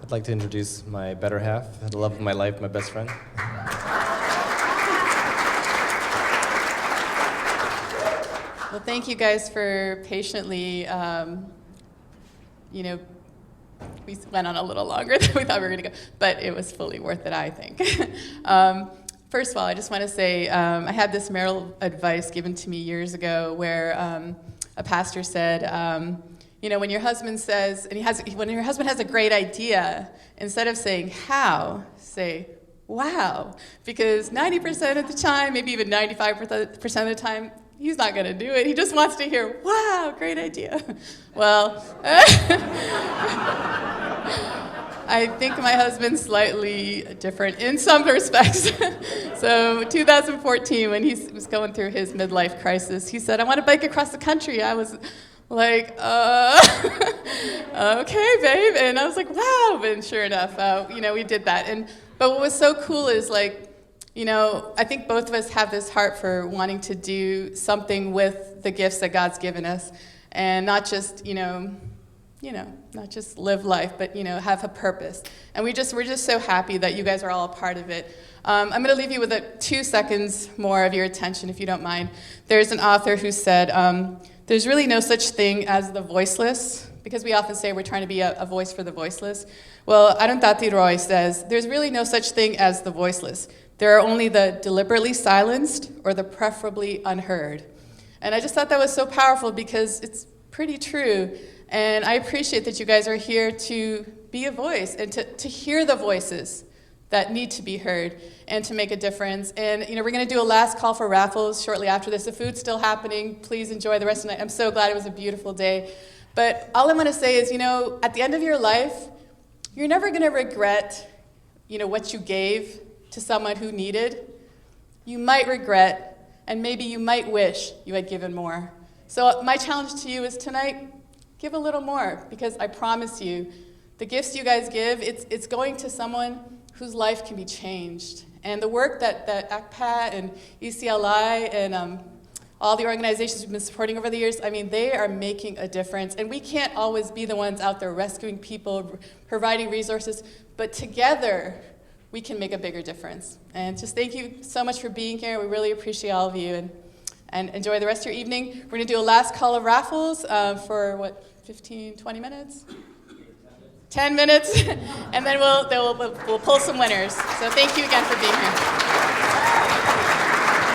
I'd like to introduce my better half, the love of my life, my best friend. Well, thank you guys for patiently, we went on a little longer than we thought we were going to go, but it was fully worth it, I think. First of all, I just want to say I had this marital advice given to me years ago where a pastor said, when your husband says, when your husband has a great idea, instead of saying how, say wow, because 90% of the time, maybe even 95% of the time, he's not going to do it. He just wants to hear, wow, great idea. Well, I think my husband's slightly different in some respects. So 2014, when he was going through his midlife crisis, he said, I want to bike across the country. I was like, okay, babe. And I was like, wow. And sure enough, we did that. But what was so cool is I think both of us have this heart for wanting to do something with the gifts that God's given us, and not just, not just live life, but, have a purpose. And we're just so happy that you guys are all a part of it. I'm going to leave you with 2 seconds more of your attention, if you don't mind. There's an author who said, there's really no such thing as the voiceless, because we often say we're trying to be a voice for the voiceless. Well, Arundhati Roy says, there's really no such thing as the voiceless. There are only the deliberately silenced or the preferably unheard. And I just thought that was so powerful because it's pretty true. And I appreciate that you guys are here to be a voice and to hear the voices that need to be heard and to make a difference. And we're going to do a last call for raffles shortly after this. The food's still happening. Please enjoy the rest of the night. I'm so glad it was a beautiful day. But all I want to say is, at the end of your life, you're never going to regret, what you gave to someone who needed. You might regret, and maybe you might wish you had given more. So my challenge to you is tonight, give a little more, because I promise you, the gifts you guys give, it's going to someone whose life can be changed. And the work that ACPAT and ECLI and all the organizations we've been supporting over the years, they are making a difference. And we can't always be the ones out there rescuing people, providing resources, but together, we can make a bigger difference. And just thank you so much for being here. We really appreciate all of you, and enjoy the rest of your evening. We're going to do a last call of raffles for, 15, 20 minutes? 10 minutes, and then we'll pull some winners. So thank you again for being here.